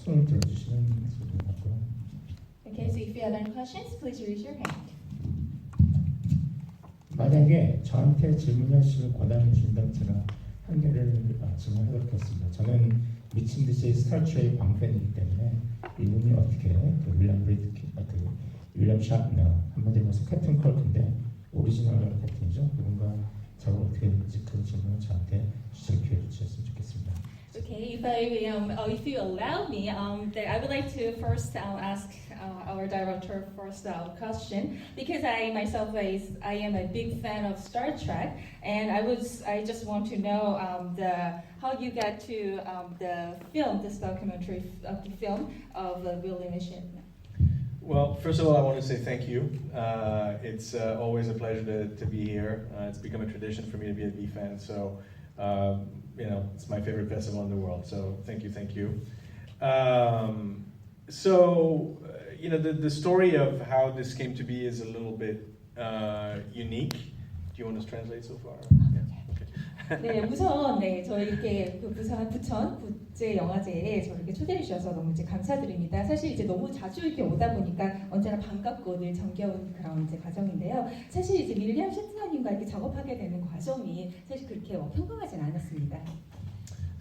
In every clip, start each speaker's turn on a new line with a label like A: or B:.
A: 손을 들어주시면 좋을 것 같고요.
B: Okay, so if you have any questions, please raise your hand.
A: 만약에 저한테 질문하실 권한을 준다면 제가 한 개를 질문하도록 하겠습니다. 저는 미친 듯이 스타트레이 광팬이기 때문에 이분이 어떻게 윌리엄 샤트너 한마디로 해서 캡틴 컬크인데 오리지널 캡틴이죠. 그분과 저를 어떻게 했는지 그 질문을 저한테 주실 기회를 주셨으면 좋겠습니다.
B: Okay, if you allow me, I would like to first ask our director first question because I myself I am a big fan of Star Trek, and I just want to know how you got to this documentary of the film of William Shatner.
C: Well, first of all, I want to say thank you. It's always a pleasure to be here. It's become a tradition for me to be a V fan, so it's my favorite festival in the world. So thank you. The story of how this came to be is a little bit unique. Do you want us to translate so far? Yeah.
B: 네, 우선 저희 이렇게 부천 국제영화제에 저를 이렇게 초대해 주셔서 너무 이제 감사드립니다. 사실 이제 너무 자주 이렇게 오다 보니까 언제나 반갑고 늘 정겨운 그런 이제 과정인데요. 사실 이제 윌리엄 셰트너님과 이렇게 작업하게 되는 과정이 사실 그렇게 평범하진 않았습니다.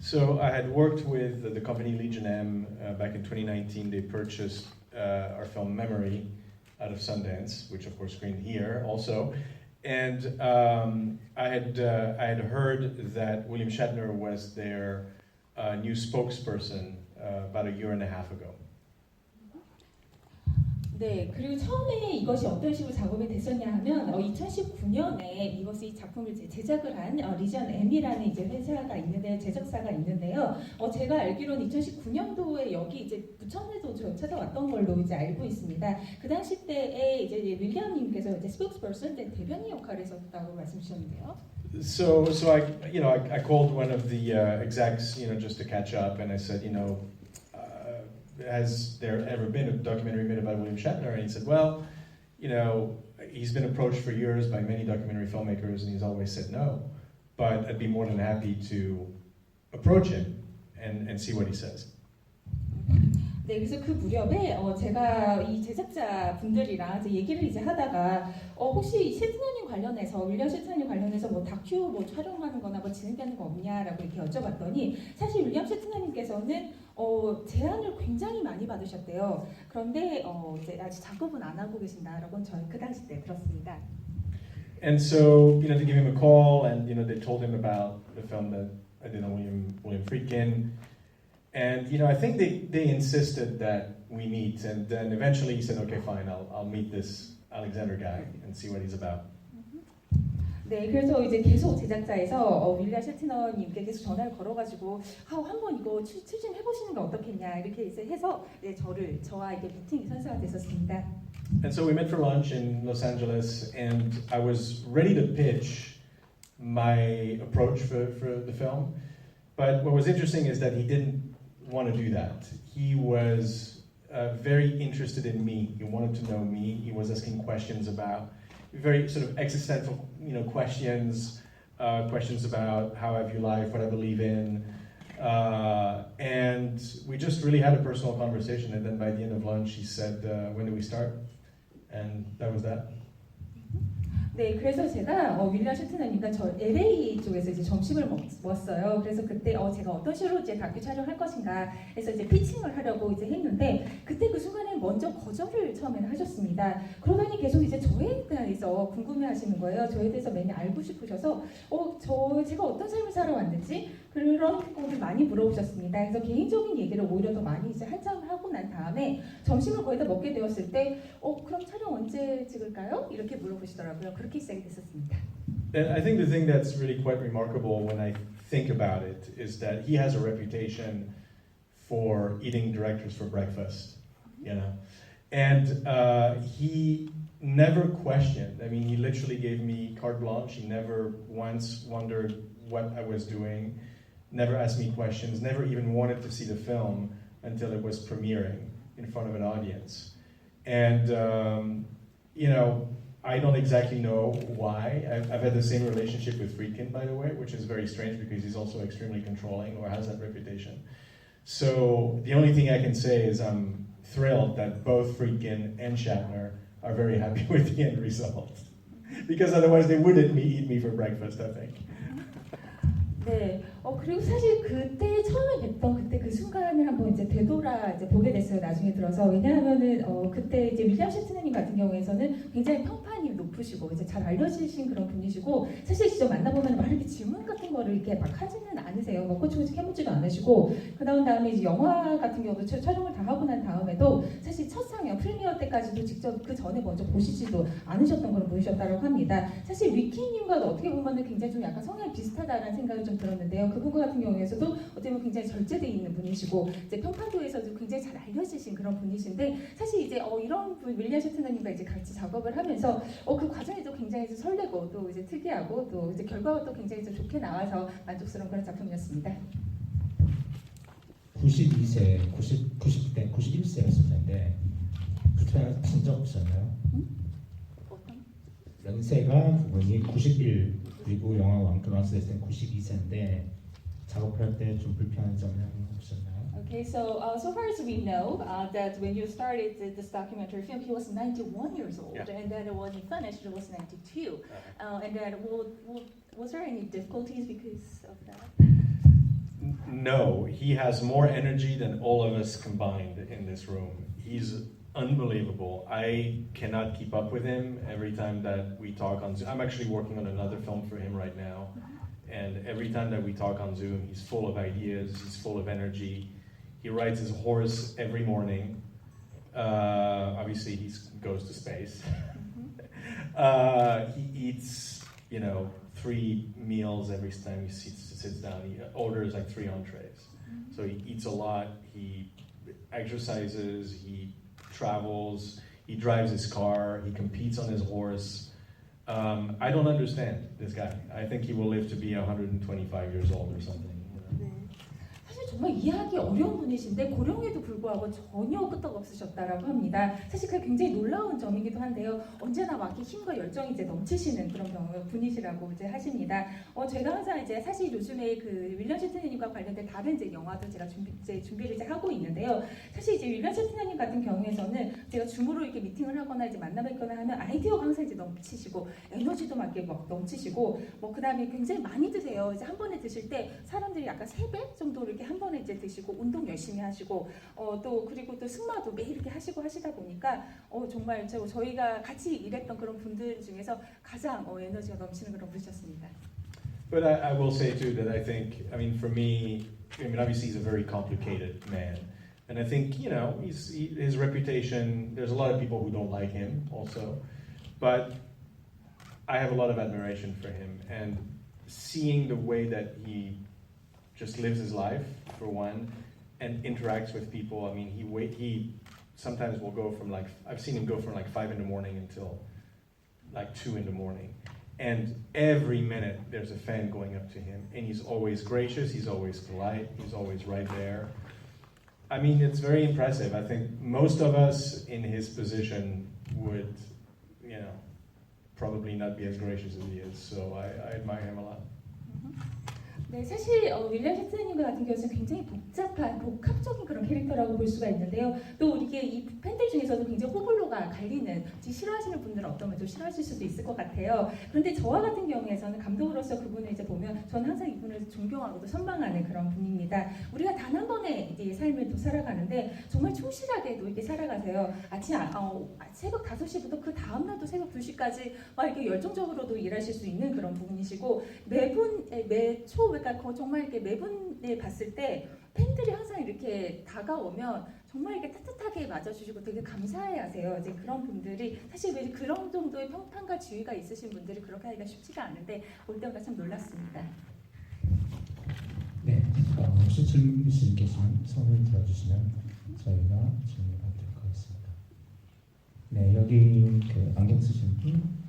C: So I had worked with the company Legion M back in 2019. They purchased our film Memory out of Sundance, which of course screened here also. And I had heard that William Shatner was their new spokesperson about a year and a half ago.
B: 네, 그리고 처음에 이것이 어떤 식으로 작업이 됐었냐 하면 2019년에 이 작품을 이제 제작을 한 리전 M이라는 이제 회사가 있는데 제작사가 있는데요. 제가 알기로는 2019년도에 여기 이제 부천에도 저 찾아왔던 걸로 이제 알고 있습니다. 그 당시 때에 이제 윌리엄님께서 이제 스포크스퍼슨 대변인 역할을 했었다고 말씀 주셨는데요.
C: So I called one of the execs, just to catch up, and I said, has there ever been a documentary made about William Shatner? And he said, well, he's been approached for years by many documentary filmmakers, and he's always said no. But I'd be more than happy to approach him and see what he says.
B: 네, 그래서 그 무렵에 제가 이 제작자 분들이랑 이제 얘기를 이제 하다가 혹시 셰트너님 관련해서 윌리엄 셰트너님 관련해서 뭐 다큐 촬영하는-거나 진행되는 거 없냐라고 이렇게 여쭤봤더니 사실 윌리엄 셰트너님께서는 제안을 굉장히 많이 받으셨대요. 그런데 이제 아직 작업은 안 하고 계신다라고 저희 그 당시 때 들었습니다.
C: And so to give him a call, and they told him about the film that I did on William Friedkin. And I think they insisted that we meet, and then eventually he said, "Okay, fine, I'll meet this Alexander guy and see what he's about."
B: 네, 그래서 이제 계속 제작자에서 윌리엄 셰트너님께 계속 전화를 걸어가지고 한번 이거 추진해 보시는 거 어떻겠냐 이렇게 해서 저와 이게 미팅이 선수가 됐었습니다.
C: And so we met for lunch in Los Angeles, and I was ready to pitch my approach for the film. But what was interesting is that he didn't want to do that. He was very interested in me. He wanted to know me. He was asking questions about very sort of existential, questions about how I view life, what I believe in, and we just really had a personal conversation. And then by the end of lunch, he said, "When do we start?" And that was that.
B: 네, 그래서 제가 윌리엄 셰트너님과 저 LA 쪽에서 이제 점심을 먹었어요. 그래서 그때 제가 어떤 식으로 이제 다큐 촬영할 것인가 해서 이제 피칭을 하려고 이제 했는데 그때 그 순간에 먼저 거절을 처음에는 하셨습니다. 그러더니 계속 이제 저에 대해서 궁금해하시는 거예요. 저에 대해서 매년 알고 싶으셔서 제가 어떤 삶을 살아왔는지 그런 거를 많이 물어보셨습니다. 그래서 개인적인 얘기를 오히려 더 많이 이제 한참 하고 난 다음에 점심을 거의 다 먹게 되었을 때 그럼 촬영 언제 찍을까요? 이렇게 물어보시더라고요. 그렇게 시작이 됐었습니다.
C: And I think the thing that's really quite remarkable when I think about it is that he has a reputation for eating directors for breakfast, and he never questioned. I mean, he literally gave me carte blanche. He never once wondered what I was doing, never asked me questions, never even wanted to see the film until it was premiering in front of an audience. And, I don't exactly know why. I've had the same relationship with Friedkin, by the way, which is very strange because he's also extremely controlling or has that reputation. So the only thing I can say is I'm thrilled that both Friedkin and Shatner are very happy with the end result. Because otherwise they wouldn't eat me for breakfast, I think.
B: 네. 그리고 사실 그때 처음에 뵀던 그때 그 순간을 한번 이제 되돌아 이제 보게 됐어요. 나중에 들어서. 왜냐하면은 그때 이제 윌리엄 셰트너님 같은 경우에서는 굉장히 평판이 높으시고 이제 잘 알려지신 그런 분이시고 사실 직접 만나보면 막 이렇게 질문 같은 거를 이렇게 막 하지는 않으세요. 막 꼬치꼬치 캐묻지도 않으시고 다음에 이제 영화 같은 경우도 촬영을 다 하고 난 다음에도 사실 첫 상영 프리미어 때까지도 직접 그 전에 먼저 보시지도 않으셨던 그런 분이셨다고 합니다. 사실 위키님과 어떻게 보면은 굉장히 좀 약간 성향이 비슷하다라는 생각이 좀 들었는데요. 그분 같은 경우에서도 어떻게 보면 굉장히 절제돼 있는 분이시고 이제 평판도에서도 굉장히 잘 알려지신 그런 분이신데 사실 이제 이런 분 윌리엄 셰트너님과 이제 같이 작업을 하면서 그 과정에도 굉장히 좀 설레고 또 이제 특이하고 또 이제 결과가 또 굉장히 좀 좋게 나와서 만족스러운 그런 작품이었습니다.
A: 92세, 90대, 91세였을 텐데 불편하신 적 없었나요? 연세가 그분이 91 그리고 영화 왕크로스 했을 때 92세인데 작업할 때 좀 불편한 점이 없었나요?
B: Okay, so far as we know, that when you started this documentary film, he was 91 years old,
C: Yeah.
B: and then when he finished, it was 92. And then, was there any difficulties because of that?
C: No, he has more energy than all of us combined in this room. He's unbelievable. I cannot keep up with him every time that we talk on Zoom. I'm actually working on another film for him right now. And every time that we talk on Zoom, he's full of ideas, he's full of energy. He rides his horse every morning. Obviously, he goes to space. He eats, 3 meals every time he sits down. He orders like 3 entrees. So he eats a lot, he exercises, he travels, he drives his car, he competes on his horse. I don't understand this guy. I think he will live to be 125 years old or something.
B: 사실 정말 이해하기 어려운 분이신데 고령에도 불구하고 전혀 끄떡 없으셨다라고 합니다. 사실 그게 굉장히 놀라운 점이기도 한데요. 언제나 막 이렇게 힘과 열정이 이제 넘치시는 그런 분이시라고 이제 하십니다. 제가 항상 이제 사실 요즘에 그 윌리엄 셰트너님과 관련된 다른 이제 영화도 제가 준비를 이제 하고 있는데요. 사실 이제 윌리엄 셰트너님 같은 경우에서는 제가 줌으로 이렇게 미팅을 하거나 이제 만나뵙거나 하면 아이디어가 항상 이제 넘치시고 에너지도 막 이렇게 막 넘치시고 그다음에 굉장히 많이 드세요. 이제 한 번에 드실 때 사람들이 약간 3배 정도 이렇게 한 번에 이제 드시고 운동 열심히 하시고 또 그리고 또 승마도 매일 이렇게 하시고 하시다 보니까 정말 저희가 같이 일했던 그런 분들 중에서 가장 에너지가 넘치는 그런 분이셨습니다.
C: But I will say too that I think, for me, obviously he's a very complicated man. And I think, his reputation, there's a lot of people who don't like him also. But I have a lot of admiration for him. And seeing the way that he just lives his life, for one, and interacts with people. He sometimes will go from I've seen him go from 5 in the morning until 2 in the morning. And every minute there's a fan going up to him. And he's always gracious, he's always polite, he's always right there. It's very impressive. I think most of us in his position would, probably not be as gracious as he is. So I admire him a lot.
B: 네, 사실 윌리엄 셰트너님 같은 경우는 굉장히 복합적인 그런 캐릭터라고 볼 수가 있는데요. 또 이게 이 팬들 중에서도 굉장히 호불호가 갈리는, 싫어하시는 분들은 어떤 좀 싫어하실 수도 있을 것 같아요. 그런데 저와 같은 경우에서는 감독으로서 그분을 이제 보면 저는 항상 이분을 존경하고도 선망하는 그런 분입니다. 우리가 단 한 번의 이제 삶을 또 살아가는데 정말 충실하게도 이렇게 살아가세요. 새벽 5시부터 그 다음날도 새벽 2시까지 막 이렇게 열정적으로도 일하실 수 있는 그런 부분이시고 매초 그러니까 정말 이렇게 매분을 봤을 때 팬들이 항상 이렇게 다가오면 정말 이렇게 따뜻하게 맞아주시고 되게 감사해하세요. 이제 그런 분들이 사실 왜 그런 정도의 평판과 지위가 있으신 분들이 그렇게 하기가 쉽지가 않은데 올 때마다 참 놀랐습니다.
A: 네, 혹시 질문 계시면 손을 들어주시면 저희가 질문을 드릴 것 같습니다. 네, 여기 그 안경 쓰신 분.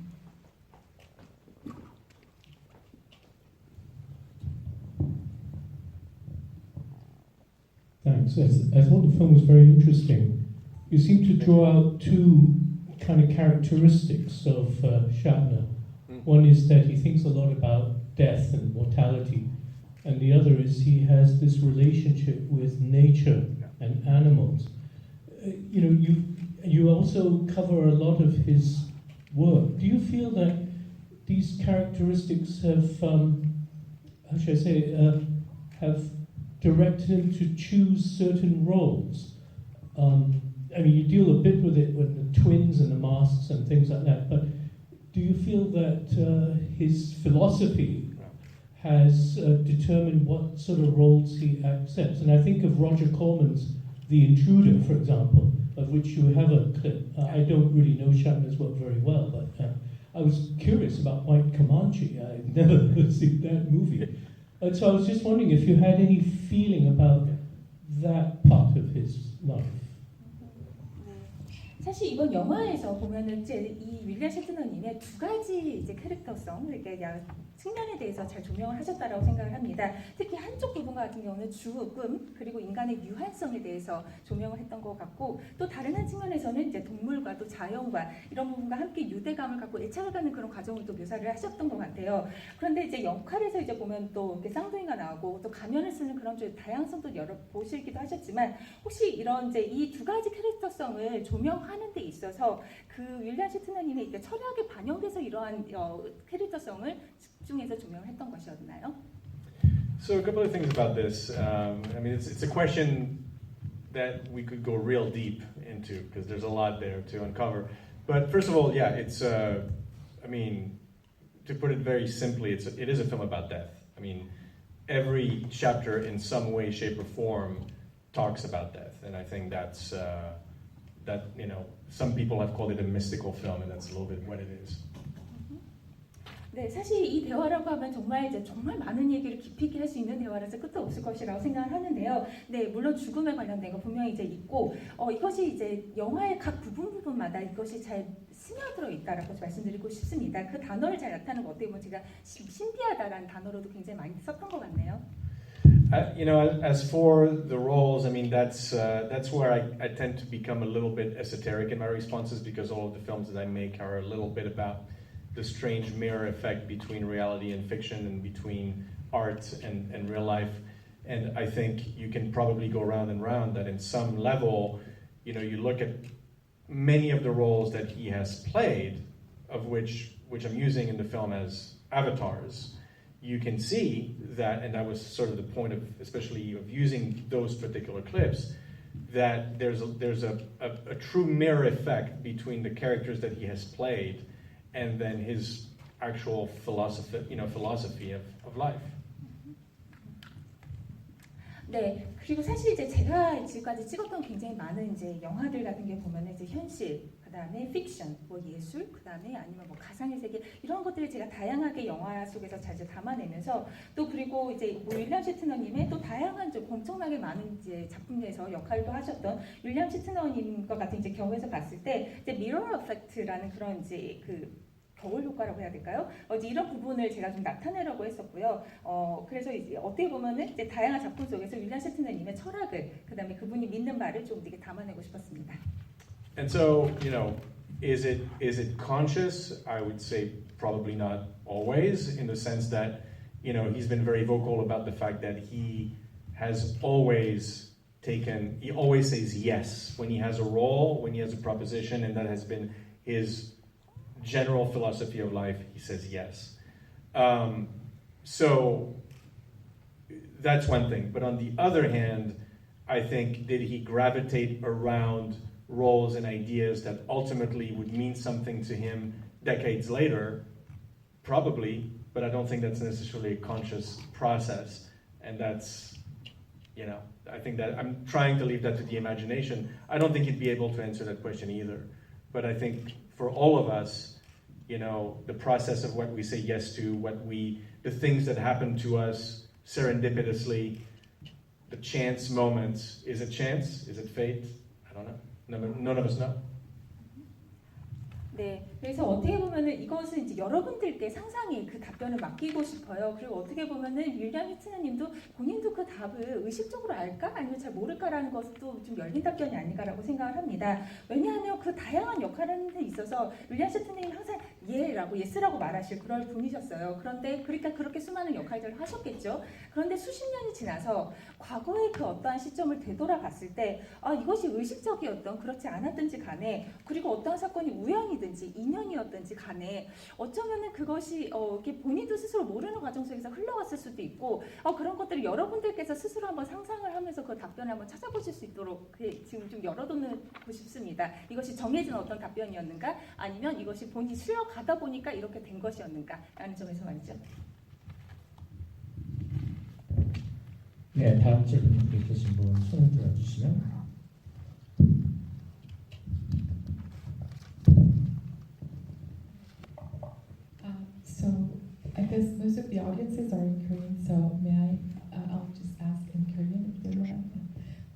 D: Thanks. Yes, I thought the film was very interesting. You seem to draw out 2 kind of characteristics of Shatner. One is that he thinks a lot about death and mortality, and the other is he has this relationship with nature and animals. You also cover a lot of his work. Do you feel that these characteristics have, how should I say, have directed him to choose certain roles? You deal a bit with it with the twins and the masks and things like that, but do you feel that his philosophy has determined what sort of roles he accepts? And I think of Roger Corman's The Intruder, for example, of which you have a clip. I don't really know Shatner's work very well, but I was curious about White Comanche. I'd never seen that movie. So I was just wondering if you had any feeling about that part of his life.
B: 사실 이번 영화에서 보면은 이제 이 윌리엄 셰트너님의 두 가지 이제 캐릭터성, 그러니까 측면에 대해서 잘 조명을 하셨다라고 생각을 합니다. 특히 한쪽 부분 같은 경우는 죽음 그리고 인간의 유한성에 대해서 조명을 했던 것 같고, 또 다른 한 측면에서는 이제 동물과 또 자연과 이런 부분과 함께 유대감을 갖고 애착을 갖는 그런 과정을 또 묘사를 하셨던 것 같아요. 그런데 이제 역할에서 이제 보면 또 이렇게 쌍둥이가 나오고 또 가면을 쓰는 그런 좀 다양성도 여러 보시기도 하셨지만, 혹시 이런 이제 이 두 가지 캐릭터성을 조명하는 데 있어서 그 윌리엄 셰트너님의 이제 철학에 반영돼서 이러한 캐릭터성을 집중해서 조명을 했던 것이었나요?
C: So a couple of things about this. It's a question that we could go real deep into because there's a lot there to uncover. But first of all, yeah, it's. To put it very simply, it is a film about death. Every chapter in some way, shape, or form talks about death, and I think that's some people have called it a mystical film, and that's a little bit what it is.
B: 네, 사실 이 대화라고 하면 정말 많은 얘기를 깊이 있게 할 수 있는 대화라서 끝도 없을 것이라고 생각을 하는데요. 네, 물론 죽음에 관련된 거 분명히 이제 있고, 이것이 이제 영화의 각 부분마다 이것이 잘 스며들어 있다라고 말씀드리고 싶습니다. 그 단어를 잘 나타내는 거 어떻게 보면 제가 신비하다라는 단어로도 굉장히 많이 썼던 것 같네요.
C: As for the roles, that's where I tend to become a little bit esoteric in my responses because all of the films that I make are a little bit about the strange mirror effect between reality and fiction and between art and real life. And I think you can probably go round and round that in some level, you look at many of the roles that he has played, of which I'm using in the film as avatars. You can see that, and that was sort of the point of, especially of using those particular clips, that there's a true mirror effect between the characters that he has played and then his actual philosophy of life.
B: 네, 그리고 사실 이제 제가 지금까지 찍었던 굉장히 많은 이제 영화들 같은 게 보면 이제 현실, 그다음에 픽션, 예술, 그다음에 아니면 가상의 세계 이런 것들을 제가 다양하게 영화 속에서 잘 담아내면서, 또 그리고 이제 윌리엄 셰트너님의 또 다양한 좀 엄청나게 많은 이제 작품에서 역할도 하셨던 윌리엄 셰트너님과 같은 이제 경우에서 봤을 때 이제 미러 이펙트라는 그런 이제 거울 효과라고 해야 될까요? 이런 부분을 제가 좀 나타내려고 했었고요. 그래서 이제 어떻게 보면은 이제 다양한 작품 속에서 윌리엄 셰트너님의 철학을, 그다음에 그분이 믿는 바를 좀 이렇게 담아내고 싶었습니다.
C: And so, is it conscious? I would say probably not always, in the sense that, he's been very vocal about the fact that he always says yes when he has a role, when he has a proposition, and that has been his general philosophy of life. He says yes. So that's one thing. But on the other hand, I think, did he gravitate around roles and ideas that ultimately would mean something to him decades later? Probably, but I don't think that's necessarily a conscious process. And that's, I think that I'm trying to leave that to the imagination. I don't think he'd be able to answer that question either. But I think for all of us, the process of what we say yes to, the things that happen to us serendipitously, the chance moments. Is it chance? Is it fate? I don't know. None of us know.
B: 네, 그래서 어떻게 보면은 이것은 이제 여러분들께 상상의 그 답변을 맡기고 싶어요. 그리고 어떻게 보면은 윌리엄 히트너님도 본인도 그 답을 의식적으로 알까 아니면 잘 모를까라는 것도 좀 열린 답변이 아닌가라고 생각을 합니다. 왜냐하면 그 다양한 역할을 하는 데 있어서 윌리엄 히트너님이 항상 예라고 예스라고 말하실 그럴 분이셨어요. 그런데 그러니까 그렇게 수많은 역할들을 하셨겠죠. 그런데 수십 년이 지나서 과거의 그 어떠한 시점을 되돌아봤을 때 이것이 의식적이었던 그렇지 않았든지 간에 그리고 어떠한 사건이 우연이든지 인연이었든지 간에 어쩌면은 그것이 이렇게 본인도 스스로 모르는 과정 속에서 흘러갔을 수도 있고 그런 것들을 여러분들께서 스스로 한번 상상을 하면서 그 답변을 한번 찾아보실 수 있도록 지금 좀 열어두고 싶습니다. 이것이 정해진 어떤 답변이었는가 아니면 이것이 본인이 실려가다 보니까 이렇게 된 것이었는가라는 점에서 말이죠.
A: 네, 다음 질문 계신 분 손을 들어주시면.
E: So I guess most of the audiences are in Korean, so may I'll just ask in Korean if they want.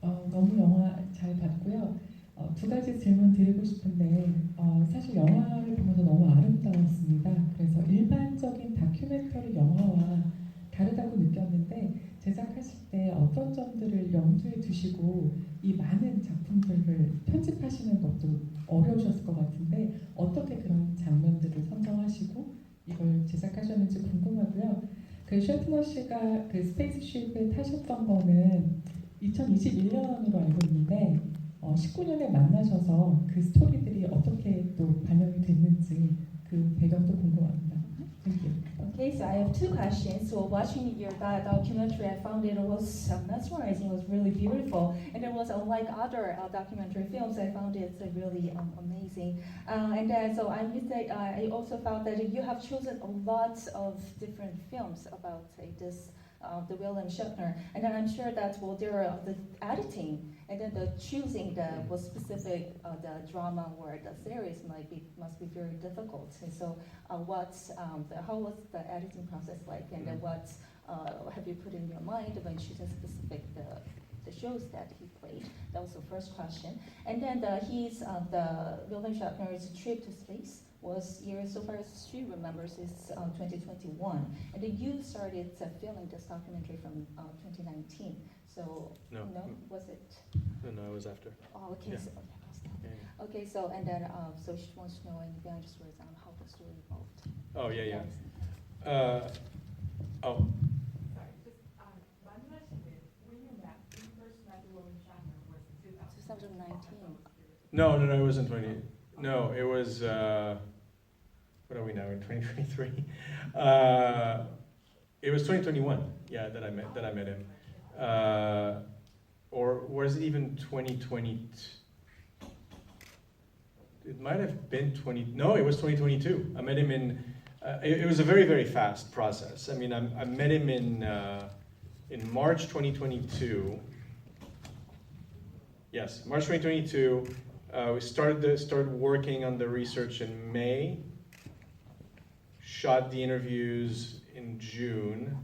E: 너무 영화 잘 봤고요. 두 가지 질문 드리고 싶은데 사실 영화를 보면서 너무 아름다웠습니다. 그래서 일반적인 다큐멘터리 영화와 다르다고 느꼈는데 제작하실 때 어떤 점들을 염두에 두시고 이 많은 작품들을 편집하시는 것도 어려우셨을 것 같은데 어떻게 그런 장면들을 선정하시고 이걸 제작하셨는지 궁금하고요. 그 셔트너 씨가 그 스페이스쉽에 타셨던 거는 2021년으로 알고 있는데 19년에 만나셔서 그 스토리들이 어떻게 또 반영이 됐는지 그 배경도 궁금합니다. Thank you.
B: Okay, so I have two questions. So watching your documentary, I found it was mesmerizing. It was really beautiful, and it was unlike other documentary films. I found it really amazing. So I also found that you have chosen a lot of different films about this. The William Shatner, and then I'm sure that there are the editing and then the choosing the specific the drama or the series must be very difficult. And so, how was the editing process like, and then what have you put in your mind when choosing specific the shows that he played? That was the first question. And then the William Shatner's trip to space was so far as she remembers, is 2021. And then you started filming this documentary from 2019. So,
C: No,
B: was it?
C: No, it was after.
B: Oh, okay.
C: Yeah.
B: So, that was that.
C: Yeah.
B: Okay, so, and then, so she wants to know any behind the stories on how the story evolved.
C: Oh, yeah.
F: Sorry, just one question is, when you first met William Shatner was in
B: 2019.
C: No, it wasn't 20. No, it was, what are we now, in 2023? It was 2021, yeah, that I met him. Or was it even 2020? It might have been it was 2022. I met him in, it was a very, very fast process. I mean, I met him in March 2022. Yes, March 2022. We started working on the research in May, shot the interviews in June,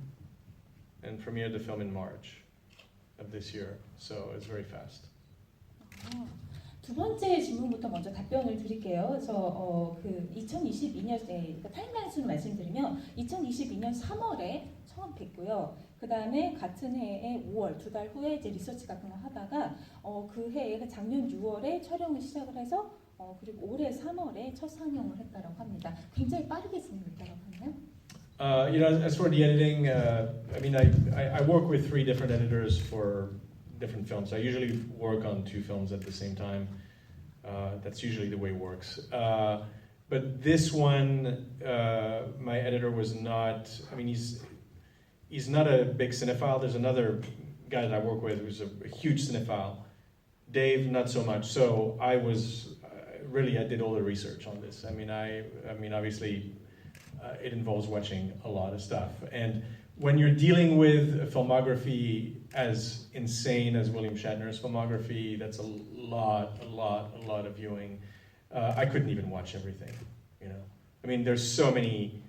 C: and premiered the film in March of this year. So it's very fast.
B: 두 번째 질문부터 먼저 답변을 드릴게요. 그래서 그 2022년에 타임라인 순으로 말씀드리면 2022년 3월에 처음 뵙고요. 그 다음에 같은 해에 5월, 두 달 후에 이제 리서치 같은 걸 하다가 그 해에 작년 6월에 촬영을 시작을 해서 그리고 올해 3월에 첫 상영을 했다라고 합니다. 굉장히 빠르게 진행했다라고 하나요?
C: As for the editing, I mean, I work with 3 different editors for different films. I usually work on 2 films at the same time. That's usually the way it works. But this one, my editor was not. I mean, he's not a big cinephile. There's another guy that I work with who's a huge cinephile. Dave, not so much. So I was I did all the research on this. I mean, obviously, it involves watching a lot of stuff. And when you're dealing with a filmography as insane as William Shatner's filmography, that's a lot of viewing. I couldn't even watch everything, you know. I mean, there's so many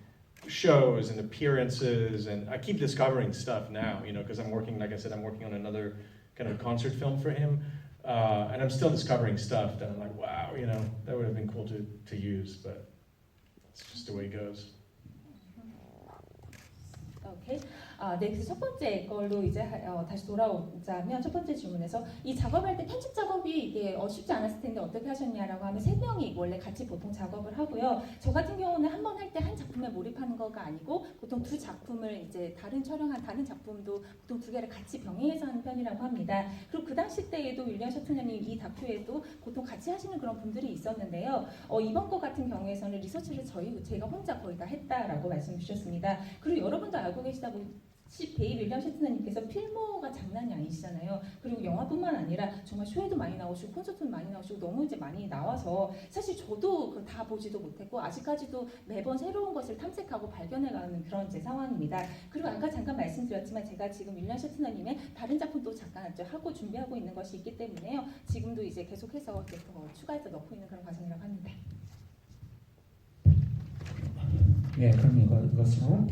C: shows and appearances, and I keep discovering stuff now, you know, because like I said, I'm working on another kind of concert film for him, and I'm still discovering stuff that I'm like, wow, you know, that would have been cool to use, but It's just the way it goes.
B: 오케이. 네, 그래서 첫 번째 걸로 이제 다시 돌아오자면 첫 번째 질문에서 이 작업할 때 편집 작업이 이게 쉽지 않았을 텐데 어떻게 하셨냐라고 하면 세 명이 원래 같이 보통 작업을 하고요. 저 같은 경우는 한 번 할 때 한 작품에 몰입하는 거가 아니고 보통 두 작품을 이제 촬영한 다른 작품도 보통 두 개를 같이 병행해서 하는 편이라고 합니다. 그리고 그 당시 때에도 윌리엄 셔틀러님 이 다큐에도 보통 같이 하시는 그런 분들이 있었는데요. 이번 거 같은 경우에서는 리서치를 제가 혼자 거의 다 했다라고 말씀 주셨습니다. 그리고 여러분도 알고 계시다시피 윌리엄 셔틀러님께서 필모가 장난이 아니시잖아요. 그리고 영화뿐만 아니라 정말 쇼에도 많이 나오시고 콘서트도 많이 나오시고 너무 이제 많이 나와서 사실 저도 그걸 다 보지도 못했고 아직까지도 매번 새로운 것을 탐색하고 발견해가는 그런 이제 상황입니다. 그리고 아까 잠깐 말씀드렸지만 제가 지금 윌리엄 셔틀러님의 다른 작품도 잠깐 하고 준비하고 있는 것이 있기 때문에요. 지금도 이제 계속해서 이제 더 추가해서 넣고 있는 그런 과정이라고 합니다.
A: 네, 그럼 이것으로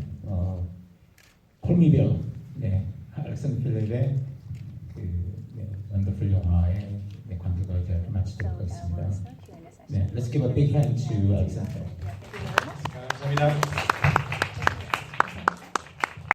A: 콜미별, 네, 알렉산더 필립의 원더풀 영화의 관계가 이제 마치도록 하겠습니다. 네, let's give a big hand to Alexander.
C: 감사합니다.